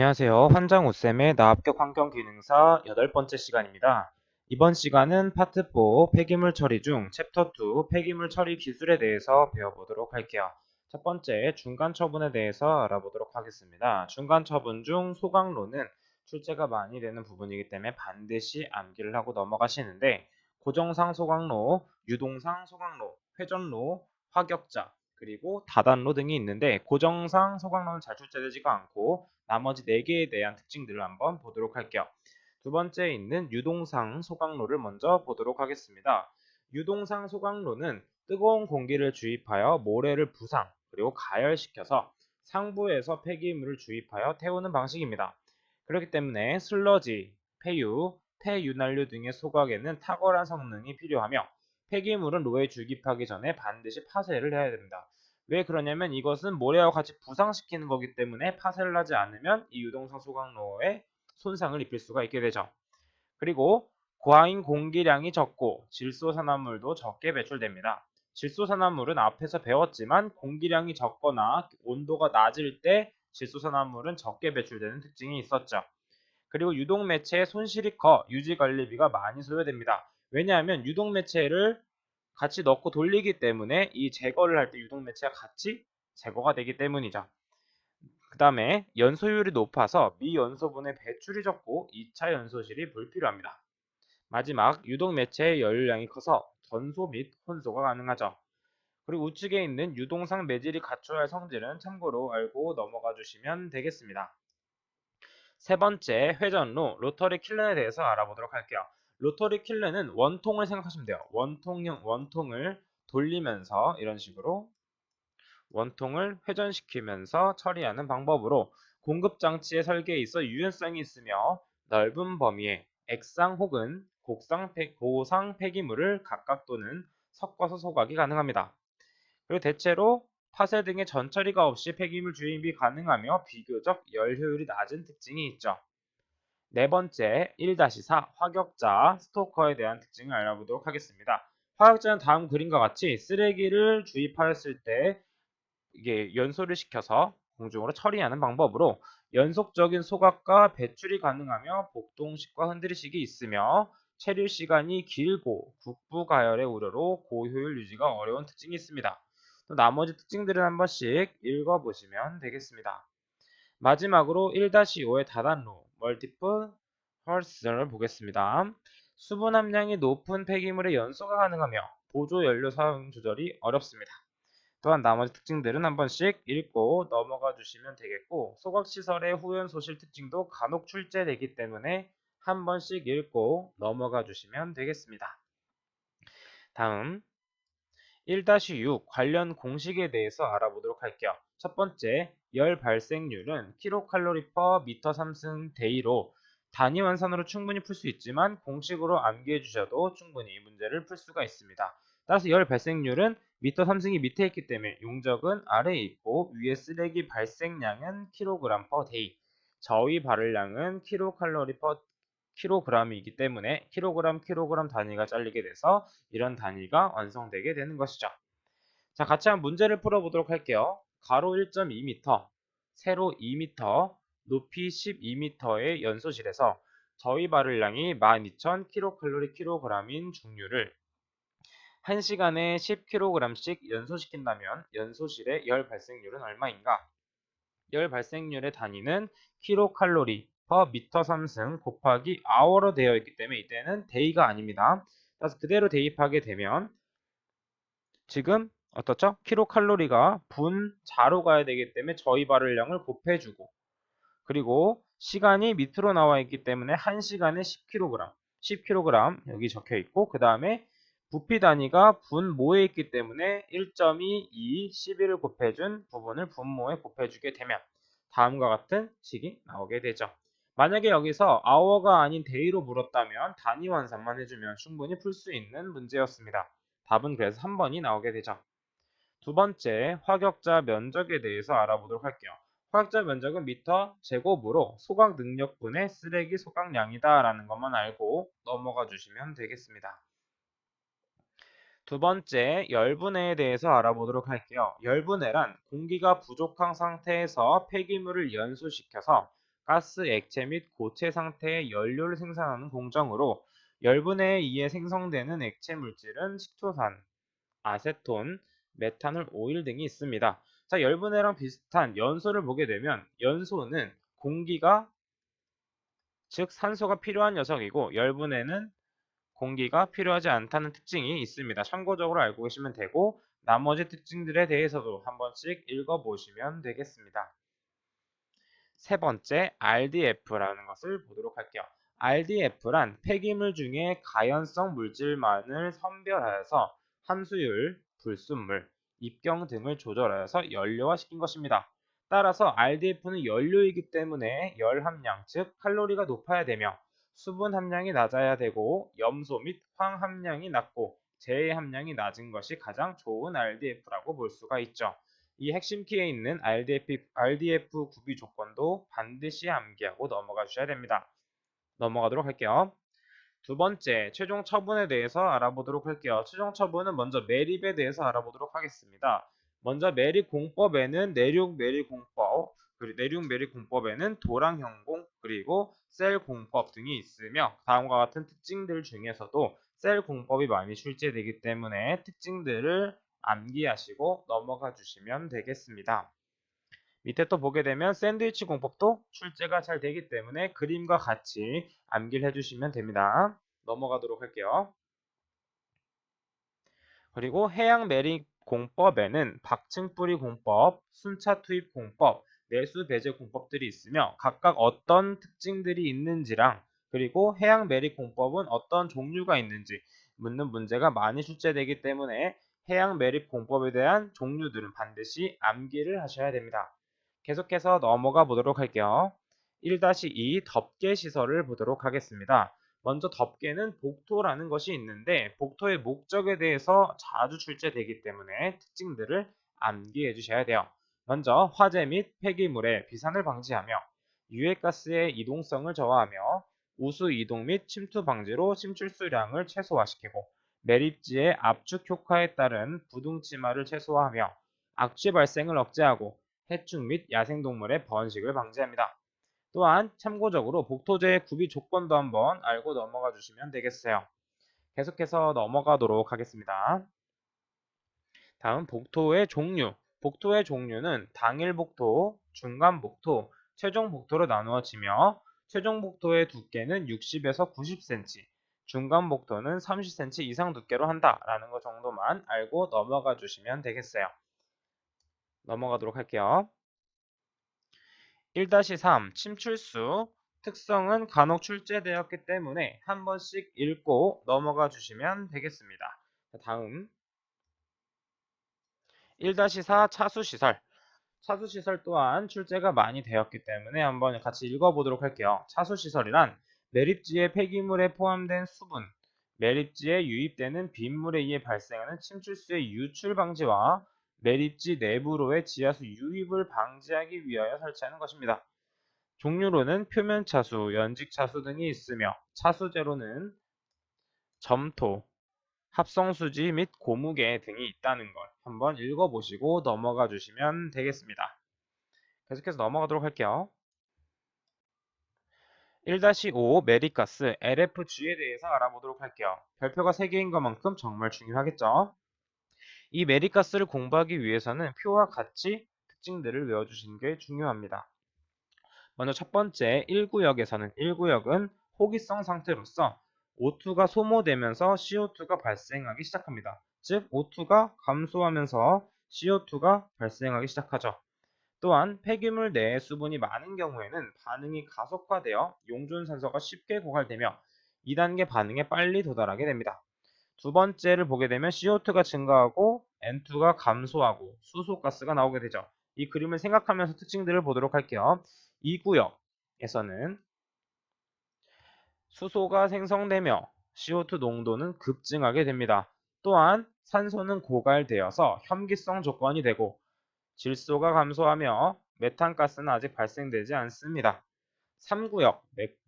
안녕하세요. 환장 웃쌤의 나합격 환경기능사 8번째 시간입니다. 이번 시간은 파트 4 폐기물 처리 중 챕터 2 폐기물 처리 기술에 대해서 배워보도록 할게요. 첫 번째 중간 처분에 대해서 알아보도록 하겠습니다. 중간 처분 중 소각로는 출제가 많이 되는 부분이기 때문에 반드시 암기를 하고 넘어가시는데 고정상 소각로, 유동상 소각로, 회전로, 화격자, 그리고 다단로 등이 있는데 고정상 소각로는 잘 출제되지가 않고 나머지 4개에 대한 특징들을 한번 보도록 할게요. 두 번째에 있는 유동상 소각로를 먼저 보도록 하겠습니다. 유동상 소각로는 뜨거운 공기를 주입하여 모래를 부상 그리고 가열시켜서 상부에서 폐기물을 주입하여 태우는 방식입니다. 그렇기 때문에 슬러지, 폐유, 폐윤활유 등의 소각에는 탁월한 성능이 필요하며 폐기물은 로에 주입하기 전에 반드시 파쇄를 해야 됩니다. 왜 그러냐면 이것은 모래와 같이 부상시키는 거기 때문에 파쇄를 하지 않으면 이 유동성 소각로에 손상을 입힐 수가 있게 되죠. 그리고 과잉 공기량이 적고 질소산화물도 적게 배출됩니다. 질소산화물은 앞에서 배웠지만 공기량이 적거나 온도가 낮을 때 질소산화물은 적게 배출되는 특징이 있었죠. 그리고 유독매체의 손실이 커 유지관리비가 많이 소요됩니다. 왜냐하면 유독매체를 같이 넣고 돌리기 때문에 이 제거를 할 때 유독매체가 같이 제거가 되기 때문이죠. 그 다음에 연소율이 높아서 미연소분의 배출이 적고 2차 연소실이 불필요합니다. 마지막 유독매체의 연료량이 커서 전소 및 혼소가 가능하죠. 그리고 우측에 있는 유동상 매질이 갖춰야 할 성질은 참고로 알고 넘어가 주시면 되겠습니다. 세 번째 회전로 로터리 킬러에 대해서 알아보도록 할게요. 로터리 킬러는 원통을 생각하시면 돼요. 원통을 돌리면서 이런 식으로 원통을 회전시키면서 처리하는 방법으로 공급장치의 설계에 있어 유연성이 있으며 넓은 범위에 액상 혹은 고상 폐기물을 각각 또는 섞어서 소각이 가능합니다. 그리고 대체로 파쇄 등의 전처리가 없이 폐기물 주입이 가능하며 비교적 열 효율이 낮은 특징이 있죠. 네 번째, 1-4 화격자 스토커에 대한 특징을 알아보도록 하겠습니다. 화격자는 다음 그림과 같이 쓰레기를 주입하였을 때 이게 연소를 시켜서 공중으로 처리하는 방법으로 연속적인 소각과 배출이 가능하며 복동식과 흔들리식이 있으며 체류 시간이 길고 국부 가열의 우려로 고효율 유지가 어려운 특징이 있습니다. 또 나머지 특징들은 한 번씩 읽어보시면 되겠습니다. 마지막으로 1-5의 다단로 멀티플 펄스를 보겠습니다. 수분 함량이 높은 폐기물의 연소가 가능하며 보조 연료 사용 조절이 어렵습니다. 또한 나머지 특징들은 한 번씩 읽고 넘어가 주시면 되겠고 소각시설의 후연소실 특징도 간혹 출제되기 때문에 한 번씩 읽고 넘어가 주시면 되겠습니다. 다음 1-6 관련 공식에 대해서 알아보도록 할게요. 첫 번째, 열 발생률은 kcal/m 3승 데이로 단위 환산으로 충분히 풀 수 있지만 공식으로 암기해 주셔도 충분히 문제를 풀 수가 있습니다. 따라서 열 발생률은 미터 3승이 밑에 있기 때문에 용적은 아래에 있고 위에 쓰레기 발생량은 kg/day, 저위 발을량은 kcal/kg이기 때문에 kg 단위가 잘리게 돼서 이런 단위가 완성되게 되는 것이죠. 자, 같이 한번 문제를 풀어보도록 할게요. 가로 1.2m, 세로 2m, 높이 12m의 연소실에서 저희 발을량이 12,000kcal/kg인 중류를 1시간에 10kg씩 연소시킨다면 연소실의 열 발생률은 얼마인가? 열 발생률의 단위는 kcal per m 3승 곱하기 hour로 되어 있기 때문에 이때는 day가 아닙니다. 따라서 그대로 대입하게 되면 지금 어떻죠? kcal가 분자로 가야 되기 때문에 저희 발을량을 곱해주고 그리고 시간이 밑으로 나와 있기 때문에 1시간에 10kg, 10kg 여기 적혀 있고 그 다음에 부피 단위가 분모에 있기 때문에 1.22, 11을 곱해준 부분을 분모에 곱해주게 되면 다음과 같은 식이 나오게 되죠. 만약에 여기서 hour가 아닌 day로 물었다면 단위 환산만 해주면 충분히 풀 수 있는 문제였습니다. 답은 그래서 3번이 나오게 되죠. 두 번째, 화격자 면적에 대해서 알아보도록 할게요. 화격자 면적은 미터 제곱으로 소각 능력분의 쓰레기 소각량이다 라는 것만 알고 넘어가 주시면 되겠습니다. 두 번째, 열분해에 대해서 알아보도록 할게요. 열분해란 공기가 부족한 상태에서 폐기물을 연소시켜서 가스, 액체 및 고체 상태의 연료를 생산하는 공정으로 열분해에 의해 생성되는 액체 물질은 식초산, 아세톤, 메탄올 오일 등이 있습니다. 자, 열분해랑 비슷한 연소를 보게 되면 연소는 공기가 즉 산소가 필요한 녀석이고 열분해는 공기가 필요하지 않다는 특징이 있습니다. 참고적으로 알고 계시면 되고 나머지 특징들에 대해서도 한 번씩 읽어보시면 되겠습니다. 세 번째, RDF라는 것을 보도록 할게요. RDF란 폐기물 중에 가연성 물질만을 선별하여서 함수율, 불순물, 입경 등을 조절하여서 연료화시킨 것입니다. 따라서 RDF는 연료이기 때문에 열 함량, 즉 칼로리가 높아야 되며 수분 함량이 낮아야 되고 염소 및 황 함량이 낮고 재해 함량이 낮은 것이 가장 좋은 RDF라고 볼 수가 있죠. 이 핵심 키에 있는 RDF 구비 조건도 반드시 암기하고 넘어가 주셔야 됩니다. 넘어가도록 할게요. 두 번째, 최종 처분에 대해서 알아보도록 할게요. 최종 처분은 먼저 매립에 대해서 알아보도록 하겠습니다. 먼저 매립 공법에는 내륙 매립 공법, 그리고 내륙 매립 공법에는 도랑 현공, 그리고 셀 공법 등이 있으며 다음과 같은 특징들 중에서도 셀 공법이 많이 출제되기 때문에 특징들을 암기하시고 넘어가 주시면 되겠습니다. 밑에 또 보게 되면 샌드위치 공법도 출제가 잘 되기 때문에 그림과 같이 암기를 해주시면 됩니다. 넘어가도록 할게요. 그리고 해양 매립 공법에는 박층뿌리 공법, 순차 투입 공법, 내수 배제 공법들이 있으며 각각 어떤 특징들이 있는지랑 그리고 해양 매립 공법은 어떤 종류가 있는지 묻는 문제가 많이 출제되기 때문에 해양 매립 공법에 대한 종류들은 반드시 암기를 하셔야 됩니다. 계속해서 넘어가 보도록 할게요. 1-2 덮개 시설을 보도록 하겠습니다. 먼저 덮개는 복토라는 것이 있는데 복토의 목적에 대해서 자주 출제되기 때문에 특징들을 암기해 주셔야 돼요. 먼저 화재 및 폐기물의 비산을 방지하며 유해가스의 이동성을 저하하며 우수 이동 및 침투 방지로 침출수량을 최소화시키고 매립지의 압축 효과에 따른 부둥치마를 최소화하며 악취 발생을 억제하고 해충 및 야생동물의 번식을 방지합니다. 또한 참고적으로 복토제의 구비 조건도 한번 알고 넘어가 주시면 되겠어요. 계속해서 넘어가도록 하겠습니다. 다음 복토의 종류. 복토의 종류는 당일 복토, 중간 복토, 최종 복토로 나누어지며 최종 복토의 두께는 60에서 90cm, 중간 복토는 30cm 이상 두께로 한다라는 것 정도만 알고 넘어가 주시면 되겠어요. 넘어가도록 할게요. 1-3 침출수 특성은 간혹 출제되었기 때문에 한 번씩 읽고 넘어가 주시면 되겠습니다. 다음 1-4 차수시설 차수시설 또한 출제가 많이 되었기 때문에 한번 같이 읽어보도록 할게요. 차수시설이란 매립지의 폐기물에 포함된 수분, 매립지에 유입되는 빗물에 의해 발생하는 침출수의 유출 방지와 매립지 내부로의 지하수 유입을 방지하기 위하여 설치하는 것입니다. 종류로는 표면 차수, 연직 차수 등이 있으며 차수제로는 점토, 합성수지 및 고무계 등이 있다는 걸 한번 읽어보시고 넘어가 주시면 되겠습니다. 계속해서 넘어가도록 할게요. 1-5 메리가스 LFG에 대해서 알아보도록 할게요. 별표가 3개인 것만큼 정말 중요하겠죠? 이 메리가스를 공부하기 위해서는 표와 같이 특징들을 외워주시는 게 중요합니다. 먼저 첫 번째 1구역에서는 1구역은 호기성 상태로서 O2가 소모되면서 CO2가 발생하기 시작합니다. 즉 O2가 감소하면서 CO2가 발생하기 시작하죠. 또한 폐기물 내에 수분이 많은 경우에는 반응이 가속화되어 용존산소가 쉽게 고갈되며 2단계 반응에 빨리 도달하게 됩니다. 두 번째를 보게 되면 CO2가 증가하고 N2가 감소하고 수소가스가 나오게 되죠. 이 그림을 생각하면서 특징들을 보도록 할게요. 이 구역에서는 수소가 생성되며 CO2 농도는 급증하게 됩니다. 또한 산소는 고갈되어서 혐기성 조건이 되고 질소가 감소하며 메탄가스는 아직 발생되지 않습니다. 3구역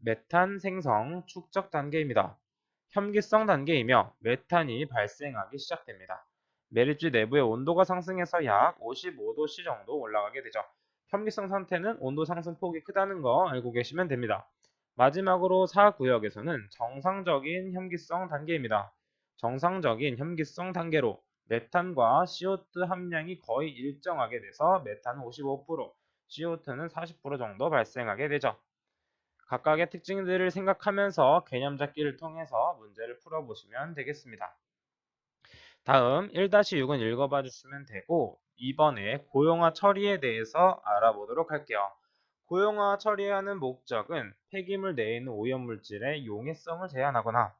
메탄 생성 축적 단계입니다. 혐기성 단계이며 메탄이 발생하기 시작됩니다. 매립지 내부의 온도가 상승해서 약 55도씨 정도 올라가게 되죠. 혐기성 상태는 온도 상승폭이 크다는 거 알고 계시면 됩니다. 마지막으로 4구역에서는 정상적인 혐기성 단계입니다. 정상적인 혐기성 단계로 메탄과 CO2 함량이 거의 일정하게 돼서 메탄은 55%, CO2는 40% 정도 발생하게 되죠. 각각의 특징들을 생각하면서 개념 잡기를 통해서 문제를 풀어보시면 되겠습니다. 다음 1-6은 읽어봐 주시면 되고, 이번에 고용화 처리에 대해서 알아보도록 할게요. 고용화 처리하는 목적은 폐기물 내에 있는 오염물질의 용해성을 제한하거나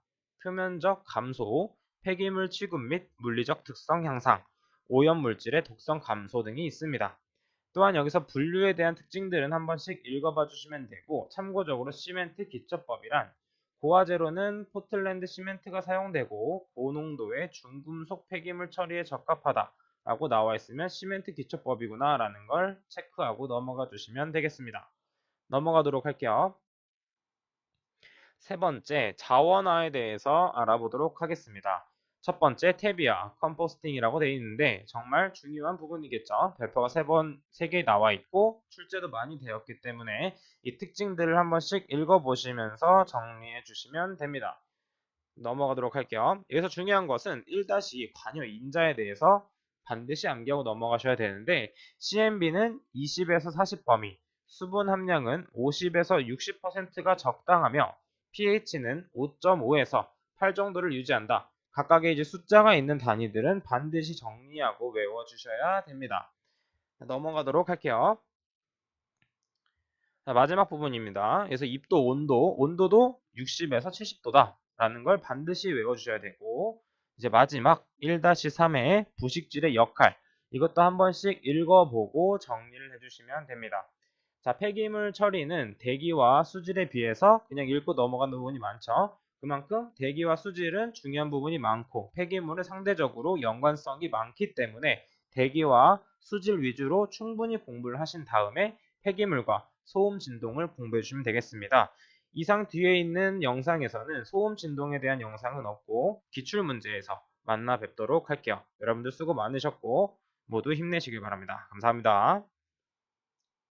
표면적 감소, 폐기물 취급 및 물리적 특성 향상, 오염물질의 독성 감소 등이 있습니다. 또한 여기서 분류에 대한 특징들은 한 번씩 읽어봐 주시면 되고, 참고적으로 시멘트 기초법이란 고화재로는 포틀랜드 시멘트가 사용되고 고농도의 중금속 폐기물 처리에 적합하다 라고 나와 있으면 시멘트 기초법이구나 라는 걸 체크하고 넘어가 주시면 되겠습니다. 넘어가도록 할게요. 세 번째, 자원화에 대해서 알아보도록 하겠습니다. 첫 번째, 퇴비화, 컴포스팅이라고 되어 있는데 정말 중요한 부분이겠죠. 별표가 세 개 나와 있고 출제도 많이 되었기 때문에 이 특징들을 한 번씩 읽어보시면서 정리해 주시면 됩니다. 넘어가도록 할게요. 여기서 중요한 것은 1-2 관여 인자에 대해서 반드시 암기하고 넘어가셔야 되는데, CMB는 20에서 40 범위, 수분 함량은 50에서 60%가 적당하며 pH는 5.5에서 8 정도를 유지한다. 각각의 이제 숫자가 있는 단위들은 반드시 정리하고 외워주셔야 됩니다. 넘어가도록 할게요. 자, 마지막 부분입니다. 그래서 입도 온도도 60에서 70도다 라는 걸 반드시 외워주셔야 되고, 이제 마지막 1-3의 부식질의 역할, 이것도 한 번씩 읽어보고 정리를 해주시면 됩니다. 자, 폐기물 처리는 대기와 수질에 비해서 그냥 읽고 넘어가는 부분이 많죠. 그만큼 대기와 수질은 중요한 부분이 많고 폐기물은 상대적으로 연관성이 많기 때문에 대기와 수질 위주로 충분히 공부를 하신 다음에 폐기물과 소음 진동을 공부해 주시면 되겠습니다. 이상 뒤에 있는 영상에서는 소음 진동에 대한 영상은 없고 기출 문제에서 만나 뵙도록 할게요. 여러분들 수고 많으셨고 모두 힘내시길 바랍니다. 감사합니다.